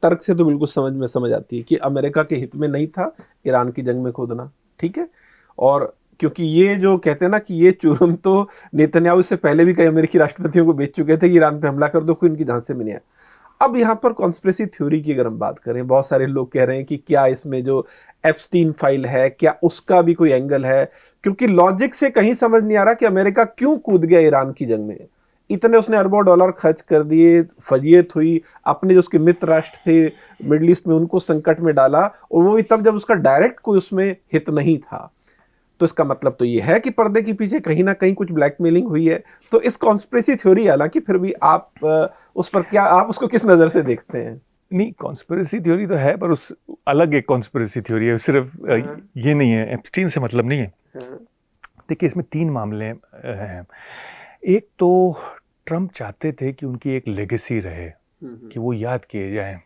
तर्क से तो बिल्कुल समझ आती है कि अमेरिका के हित में नहीं था ईरान की जंग में कूदना, ठीक है। और क्योंकि ये जो कहते हैं ना कि ये जुर्म तो नेतन्याहू से पहले भी कई अमेरिकी राष्ट्रपतियों को बेच चुके थे कि ईरान पे हमला कर दो, कोई इनकी झांसे में नहीं आया। अब यहाँ पर कॉन्स्पिरेसी थ्योरी की अगर हम बात करें, बहुत सारे लोग कह रहे हैं कि क्या इसमें जो एप्स्टीन फाइल है क्या उसका भी कोई एंगल है, क्योंकि लॉजिक से कहीं समझ नहीं आ रहा कि अमेरिका क्यों कूद गया ईरान की जंग में। इतने उसने अरबों डॉलर खर्च कर दिए, फजीयत हुई, अपने जो उसके मित्र राष्ट्र थे मिडल ईस्ट में उनको संकट में डाला, और वो भी तब जब उसका डायरेक्ट कोई उसमें हित नहीं था। तो इसका मतलब तो ये है कि पर्दे के पीछे कहीं ना कहीं कुछ ब्लैकमेलिंग हुई है। तो इस कॉन्स्पिरेसी थ्योरी, हालांकि फिर भी आप उस पर क्या, आप उसको किस नज़र से देखते हैं? नहीं, कॉन्स्पिरेसी थ्योरी तो है, पर उस अलग एक कॉन्स्पिरेसी थ्योरी है, सिर्फ ये नहीं है, एप्स्टीन से मतलब नहीं है। देखिए, इसमें 3 मामले हैं। एक तो ट्रम्प चाहते थे कि उनकी एक लेगेसी रहे, कि वो याद किए जाएं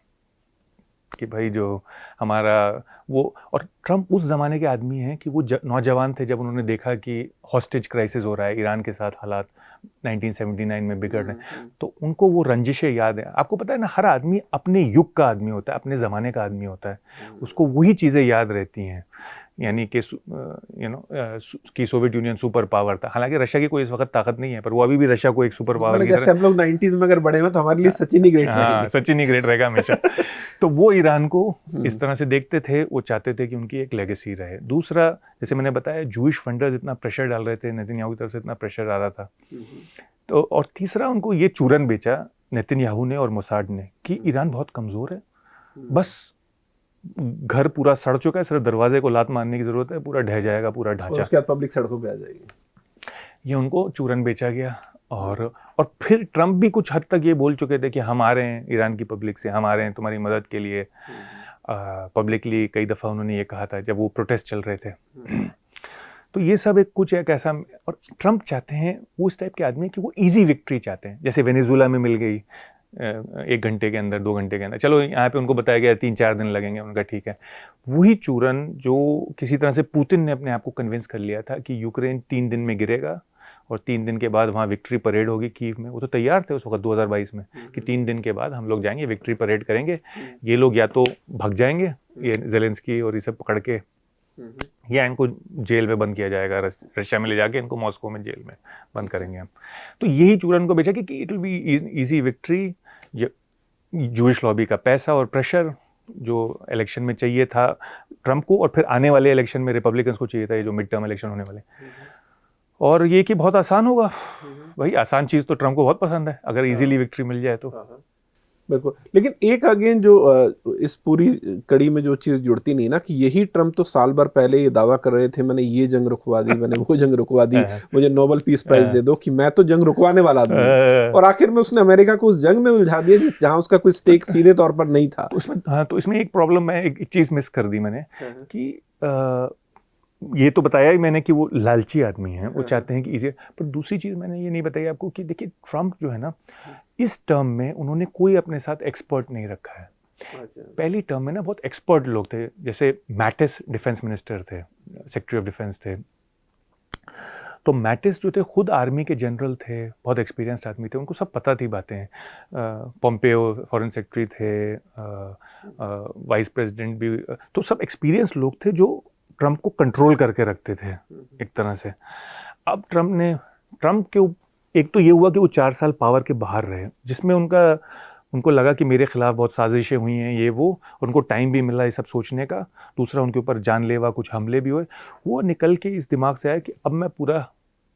कि भाई जो हमारा वो, और ट्रम्प उस ज़माने के आदमी हैं कि वो नौजवान थे जब उन्होंने देखा कि हॉस्टेज क्राइसिस हो रहा है, ईरान के साथ हालात 1979 में बिगड़ रहे हैं, तो उनको वो रंजिशें याद है। आपको पता है ना, हर आदमी अपने युग का आदमी होता है, अपने ज़माने का आदमी होता है, उसको वही चीज़ें याद रहती हैं। यानी कि कि सोवियत यूनियन सुपर पावर था, हालांकि रशिया की कोई इस वक्त ताकत नहीं है, पर वो अभी भी रशिया को एक सुपर पावर की तरह, हम लोग 90s में अगर बड़े हैं तो हमारे लिए सचिन ही ग्रेट रहेगा। सचिन ही ग्रेट रहेगा हमेशा। तो वो ईरान को इस तरह से देखते थे, वो चाहते थे कि उनकी एक लेगेसी रहे। दूसरा, जैसे मैंने बताया, जूइश फंडर्स इतना प्रेशर डाल रहे थे, नेतन्याहू की तरफ से इतना प्रेशर आ रहा था। तो और तीसरा, उनको ये चूरन बेचा नेतन्याहू ने और मोसाड ने कि ईरान बहुत कमज़ोर है, बस घर पूरा सड़ चुका है, सिर्फ दरवाजे को लात मारने की जरूरत है, पूरा ढह जाएगा पूरा ढांचा, उसके बाद पब्लिक सड़कों पे आ जाएगी। ये उनको चूरन बेचा गया। और फिर ट्रम्प भी कुछ हद तक ये बोल चुके थे कि हम आ रहे हैं ईरान की पब्लिक से, हम आ रहे हैं तुम्हारी मदद के लिए। पब्लिकली कई दफ़ा उन्होंने ये कहा था जब वो प्रोटेस्ट चल रहे थे। तो ये सब एक ऐसा, और ट्रम्प चाहते हैं, वो इस टाइप के आदमी कि वो इजी विक्ट्री चाहते हैं, जैसे वेनेजुएला में मिल गई 1 घंटे के अंदर, 2 घंटे के अंदर, चलो यहाँ पे उनको बताया गया 3-4 दिन लगेंगे, उनका ठीक है। वही चूरन जो किसी तरह से पुतिन ने अपने आप को कन्विंस कर लिया था कि यूक्रेन 3 दिन में गिरेगा और 3 दिन के बाद वहाँ विक्ट्री परेड होगी कीव में। वो तो तैयार थे उस वक्त 2022 में कि 3 दिन के बाद हम लोग जाएंगे, विक्ट्री परेड करेंगे, ये लोग या तो भाग जाएंगे, ये जेलेंस्की और ये सब पकड़ के, या इनको जेल में बंद किया जाएगा, रशिया में ले जाके इनको मॉस्को में जेल में बंद करेंगे हम। तो यही चूरन को बेचा कि it will be easy victory. Jewish lobby का पैसा और प्रेशर जो इलेक्शन में चाहिए था ट्रम्प को, और फिर आने वाले इलेक्शन में रिपब्लिकन्स को चाहिए था, ये जो मिड टर्म इलेक्शन होने वाले, और ये कि बहुत आसान होगा। भाई आसान चीज़ तो ट्रम्प को बहुत पसंद है, अगर इजीली विक्ट्री मिल जाए तो। बिल्कुल, लेकिन एक अगेन जो इस पूरी कड़ी में जो चीज़ जुड़ती नहीं ना, कि यही ट्रम्प तो साल भर पहले ये दावा कर रहे थे, मैंने ये जंग रुकवा दी, मैंने वो जंग रुकवा दी, मुझे नोबेल पीस प्राइज दे दो, कि मैं तो जंग रुकवाने वाला आदमी हूं। और आखिर में उसने अमेरिका को उस जंग में उलझा दिया जहां उसका कोई स्टेक सीधे तौर पर नहीं था। तो इसमें एक प्रॉब्लम है, एक चीज़ मिस कर दी मैंने, कि ये तो बताया ही मैंने कि वो लालची आदमी हैं, वो चाहते हैं कि इजी, पर दूसरी चीज़ मैंने ये नहीं बताई आपको कि देखिए ट्रम्प जो है ना, इस टर्म में उन्होंने कोई अपने साथ एक्सपर्ट नहीं रखा है। पहली टर्म में ना बहुत एक्सपर्ट लोग थे, जैसे मैटिस डिफेंस मिनिस्टर थे, सेक्रेटरी ऑफ डिफेंस थे। तो मैटिस जो थे खुद आर्मी के जनरल थे, बहुत एक्सपीरियंस्ड आदमी थे, उनको सब पता थी बातें। पोम्पेओ फॉरेन सेक्रेटरी थे, वाइस प्रेसिडेंट भी, तो सब एक्सपीरियंस लोग थे जो ट्रम्प को कंट्रोल करके रखते थे एक तरह से। अब ट्रम्प के एक तो ये हुआ कि वो 4 साल पावर के बाहर रहे, जिसमें उनको लगा कि मेरे खिलाफ बहुत साजिशें हुई हैं, ये वो, उनको टाइम भी मिला ये सब सोचने का। दूसरा, उनके ऊपर जानलेवा कुछ हमले भी हुए। वो निकल के इस दिमाग से आया कि अब मैं पूरा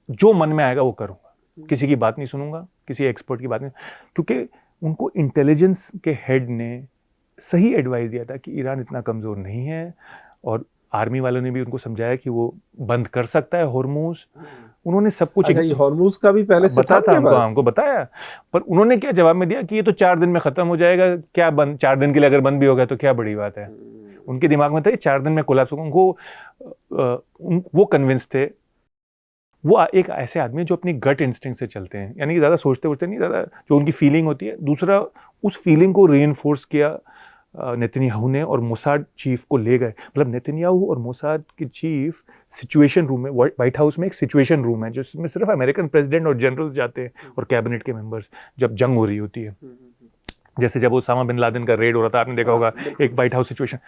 जो मन में आएगा वो करूँगा, किसी की बात नहीं सुनूंगा, किसी एक्सपर्ट की बात नहीं, क्योंकि उनको इंटेलिजेंस के हेड ने सही एडवाइस दिया था कि ईरान इतना कमज़ोर नहीं है, और आर्मी वालों ने भी उनको समझाया कि वो बंद कर सकता है हॉर्मूज। उन्होंने सब कुछ, ये हॉर्मूज का भी पहले से बता था हमको बताया, पर उन्होंने क्या जवाब में दिया कि ये तो 4 दिन में ख़त्म हो जाएगा, क्या बंद 4 दिन के लिए अगर बंद भी हो गया तो क्या बड़ी बात है। उनके दिमाग में था ये 4 दिन में कोलैप्स होगा। उनको वो कन्विंस थे। वो एक ऐसे आदमी जो अपनी गट इंस्टिंक्ट से चलते हैं, यानी कि ज़्यादा सोचते नहीं, ज़्यादा जो उनकी फीलिंग होती है। दूसरा, उस फीलिंग को रीइंफोर्स किया नेतन्याहू ने, और मोसाद चीफ को ले गए। मतलब नेतन्याहू और मोसाद के चीफ सिचुएशन रूम में, व्हाइट हाउस में एक सिचुएशन रूम है जिसमें सिर्फ अमेरिकन प्रेसिडेंट और जनरल्स जाते हैं और कैबिनेट के मेंबर्स, जब जंग हो रही होती है। जैसे जब ओसामा बिन लादेन का रेड हो रहा था, आपने देखा होगा एक वाइट हाउस सिचुएशन,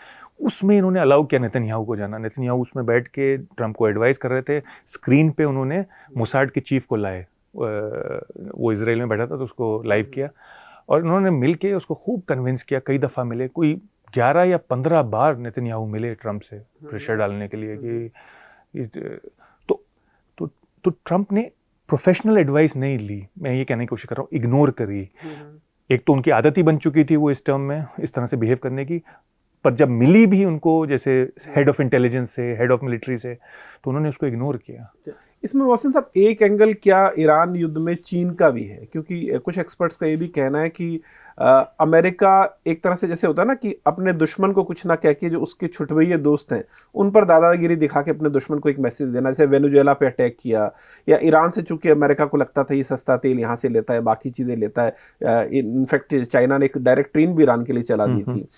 उसमें इन्होंने अलाउ किया नेतन्याहू को जाना। नेतन्याहू उसमें बैठ के ट्रंप को एडवाइस कर रहे थे। स्क्रीन पे उन्होंने मोसाड के चीफ को लाए, वो इजराइल में बैठा था तो उसको लाइव किया, और उन्होंने मिल के उसको खूब कन्विंस किया। कई दफ़ा मिले, कोई 11 या 15 बार नेतन्याहू मिले ट्रंप से प्रेशर डालने के लिए कि तो ट्रंप ने प्रोफेशनल एडवाइस नहीं ली, मैं ये कहने की कोशिश कर रहा हूँ, इग्नोर करी। एक तो उनकी आदत ही बन चुकी थी वो इस टर्म में इस तरह से बिहेव करने की, पर जब मिली भी उनको जैसे हेड ऑफ इंटेलिजेंस से, हेड ऑफ मिलिट्री से, तो उन्होंने उसको इग्नोर किया। इसमें मोहसिन साहब एक एंगल क्या ईरान युद्ध में चीन का भी है, क्योंकि कुछ एक्सपर्ट्स का ये भी कहना है कि अमेरिका एक तरह से जैसे होता है ना कि अपने दुश्मन को कुछ ना कह के जो उसके छुटभैये दोस्त हैं उन पर दादागिरी दिखा के अपने दुश्मन को एक मैसेज देना, जैसे वेनेजुएला पे अटैक किया, या ईरान से चूंकि अमेरिका को लगता था ये सस्ता तेल यहाँ से लेता है, बाकी चीज़ें लेता है, इनफैक्ट चाइना ने एक डायरेक्ट ट्रेन भी ईरान के लिए चला दी थी,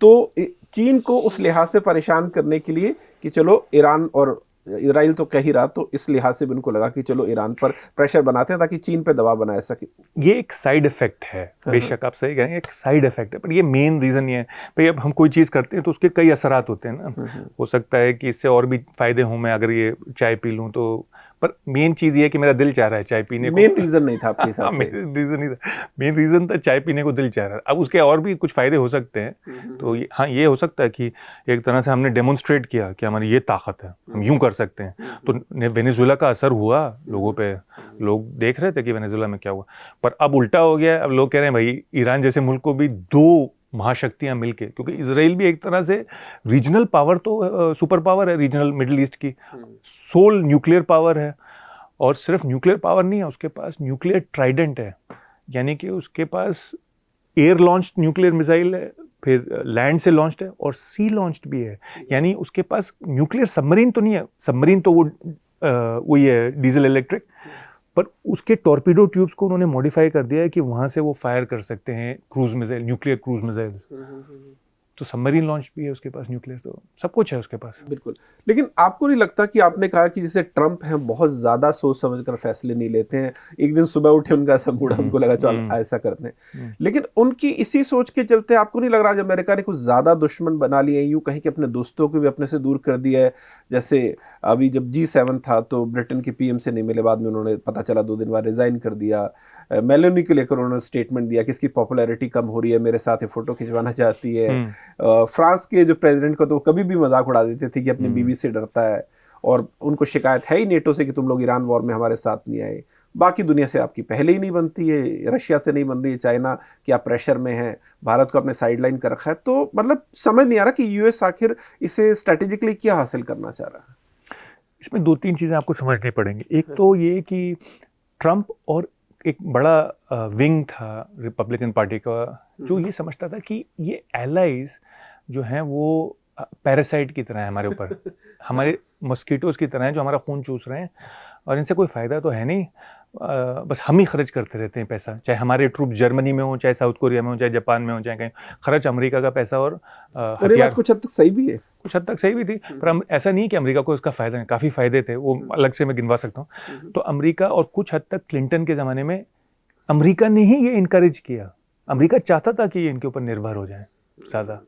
तो चीन को उस लिहाज से परेशान करने के लिए कि चलो ईरान और इजराइल तो कह ही रहा, तो इस लिहाज से भी उनको लगा कि चलो ईरान पर प्रेशर बनाते हैं ताकि चीन पे दबाव बनाया सके। ये एक साइड इफेक्ट है, बेशक आप सही कहेंगे, एक साइड इफेक्ट है, पर ये मेन रीज़न ये है भाई, अब हम कोई चीज़ करते हैं तो उसके कई असरात होते हैं ना। हो सकता है कि इससे और भी फायदे हों, मैं अगर ये चाय पी लूँ तो, पर मेन चीज़ ये है कि मेरा दिल चाह रहा है चाय पीने को। मेन रीज़न नहीं था आपके हिसाब से? मेन रीज़न था चाय पीने को दिल चाह रहा है। अब उसके और भी कुछ फ़ायदे हो सकते हैं, तो हाँ ये हो सकता है कि एक तरह से हमने डेमोन्स्ट्रेट किया कि हमारी ये ताकत है, हम यूँ कर सकते हैं। तो वेनेजुएला का असर हुआ लोगों पे, लोग देख रहे थे कि वेनेजुएला में क्या हुआ, पर अब उल्टा हो गया। अब लोग कह रहे हैं भाई ईरान जैसे मुल्क को भी 2 महाशक्तियां मिलके, क्योंकि इजराइल भी एक तरह से रीजनल पावर तो सुपर पावर है, रीजनल मिडिल ईस्ट की सोल न्यूक्लियर पावर है, और सिर्फ न्यूक्लियर पावर नहीं है, उसके पास न्यूक्लियर ट्राइडेंट है, यानी कि उसके पास एयर लॉन्च्ड न्यूक्लियर मिसाइल है, फिर लैंड से लॉन्च्ड है और सी लॉन्च्ड भी है, यानी उसके पास न्यूक्लियर सबमरीन तो नहीं है, सबमरीन तो वही है डीजल इलेक्ट्रिक, पर उसके टॉर्पीडो ट्यूब्स को उन्होंने मॉडिफाई कर दिया है कि वहाँ से वो फायर कर सकते हैं cruise missile, nuclear cruise missiles. तो सबमरीन लॉन्च भी है उसके पास, न्यूक्लियर, तो सब कुछ है उसके पास। बिल्कुल, लेकिन आपको नहीं लगता कि आपने कहा कि जैसे ट्रंप हैं बहुत ज़्यादा सोच समझ कर फैसले नहीं लेते हैं, एक दिन सुबह उठे उनका ऐसा मूड, हमको लगा चल ऐसा करते हैं, लेकिन उनकी इसी सोच के चलते आपको नहीं लग रहा आज अमेरिका ने कुछ ज़्यादा दुश्मन बना लिए, यूँ कहीं कि अपने दोस्तों को भी अपने से दूर कर दिया है? जैसे अभी जब G7 था तो ब्रिटेन के PM से नहीं मिले, बाद में उन्होंने पता चला 2 दिन बाद रिज़ाइन कर दिया। मेलोनी को लेकर उन्होंने स्टेटमेंट दिया कि इसकी पॉपुलैरिटी कम हो रही है, मेरे साथ ये फोटो खिंचवाना चाहती है। फ्रांस के जो प्रेसिडेंट को तो कभी भी मजाक उड़ा देते थे कि अपनी बीवी से डरता है, और उनको शिकायत है ही नेटो से कि तुम लोग ईरान वॉर में हमारे साथ नहीं आए। बाकी दुनिया से आपकी पहले ही नहीं बनती है, रशिया से नहीं बन रही है, चाइना क्या प्रेशर में है, भारत को अपने साइडलाइन कर रखा है, तो मतलब समझ नहीं आ रहा कि यूएस आखिर इसे स्ट्रेटेजिकली क्या हासिल करना चाह रहा है। इसमें 2-3 चीज़ें आपको समझनी पड़ेंगी। एक तो ये कि ट्रंप और एक बड़ा विंग था रिपब्लिकन पार्टी का जो ये समझता था कि ये एलाइज जो हैं वो पैरासाइट की तरह है हमारे ऊपर, हमारे मस्कीटोज की तरह हैं जो हमारा खून चूस रहे हैं, और इनसे कोई फ़ायदा तो है नहीं, बस हम ही खर्च करते रहते हैं पैसा, चाहे हमारे ट्रूप जर्मनी में हो, चाहे साउथ कोरिया में हो, चाहे जापान में हो, चाहे कहीं, खर्च अमेरिका का पैसा और हथियार। कुछ हद तक सही भी है, कुछ हद तक सही भी थी, पर ऐसा नहीं कि अमेरिका को इसका फ़ायदा है, काफ़ी फ़ायदे थे, वो अलग से मैं गिनवा सकता हूँ। तो अमेरिका, और कुछ हद तक क्लिंटन के ज़माने में अमेरिका ने ही ये इनकरेज किया, अमेरिका चाहता था कि ये इनके ऊपर निर्भर हो जाए ज़्यादा।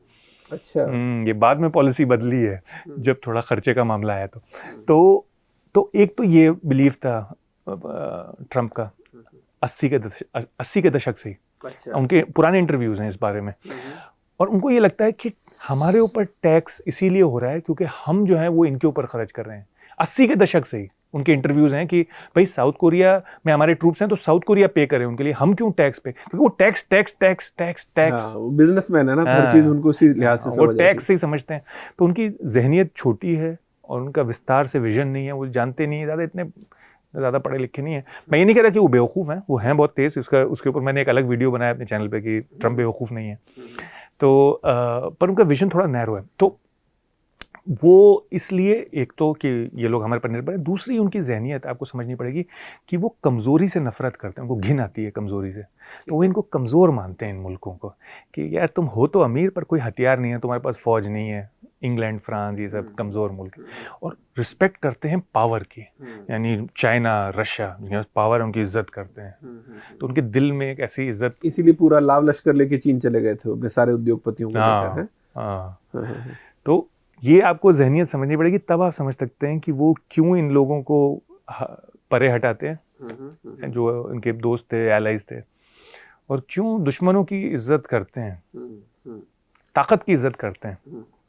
अच्छा, ये बाद में पॉलिसी बदली है जब थोड़ा खर्चे का मामला आया तो एक तो ये बिलीव था ट्रंप का 80 के दशक से ही। अच्छा। उनके पुराने इंटरव्यूज़ हैं इस बारे में, और उनको ये लगता है कि हमारे ऊपर टैक्स इसीलिए हो रहा है क्योंकि हम जो है वो इनके ऊपर खर्च कर रहे हैं। 80 के दशक से ही उनके इंटरव्यूज़ हैं कि भाई साउथ कोरिया में हमारे ट्रूप्स हैं तो साउथ कोरिया पे करे उनके लिए, हम क्यों टैक्स पे, क्योंकि वो tax tax tax tax tax businessman है ना, हर चीज़ उनको उसी लिहाज से वो टैक्स से ही समझते हैं। तो उनकी जहनियत छोटी है और उनका विस्तार से विजन नहीं है, वो जानते नहीं है, ज़्यादा पढ़े लिखे नहीं है। मैं ये नहीं कह रहा कि वो बेवकूफ़ हैं, वो हैं बहुत तेज़, उसके ऊपर मैंने एक अलग वीडियो बनाया अपने चैनल पे कि ट्रंप बेवकूफ़ नहीं है, तो पर उनका विजन थोड़ा नैरो है। तो वो इसलिए एक तो कि ये लोग हमारे पर निर्भर है, दूसरी उनकी जहनियत आपको समझनी पड़ेगी कि वो कमज़ोरी से नफ़रत करते हैं, उनको घिन आती है कमज़ोरी से, तो वो इनको कमज़ोर मानते हैं इन मुल्कों को कि यार तुम हो तो अमीर पर कोई हथियार नहीं है, तुम्हारे पास फ़ौज नहीं है, इंग्लैंड, फ्रांस, ये सब कमज़ोर मुल्क हैं, और रिस्पेक्ट करते हैं पावर की, यानी चाइना, रशिया, जिनके पास पावर है, उनकी इज्जत करते हैं। तो उनके दिल में एक ऐसी इज्जत, इसीलिए पूरा लाव लश्कर लेके चीन चले गए थे वो, सारे उद्योगपतियों को लेकर, हैं? हाँ। तो ये आपको जहनियत समझनी पड़ेगी, तब आप समझ सकते हैं कि वो क्यों इन लोगों को परे हटाते हैं, जो उनके दोस्त थे, एलाइज थे, और क्यों दुश्मनों की इज्जत करते हैं, ताकत की इज्जत करते हैं।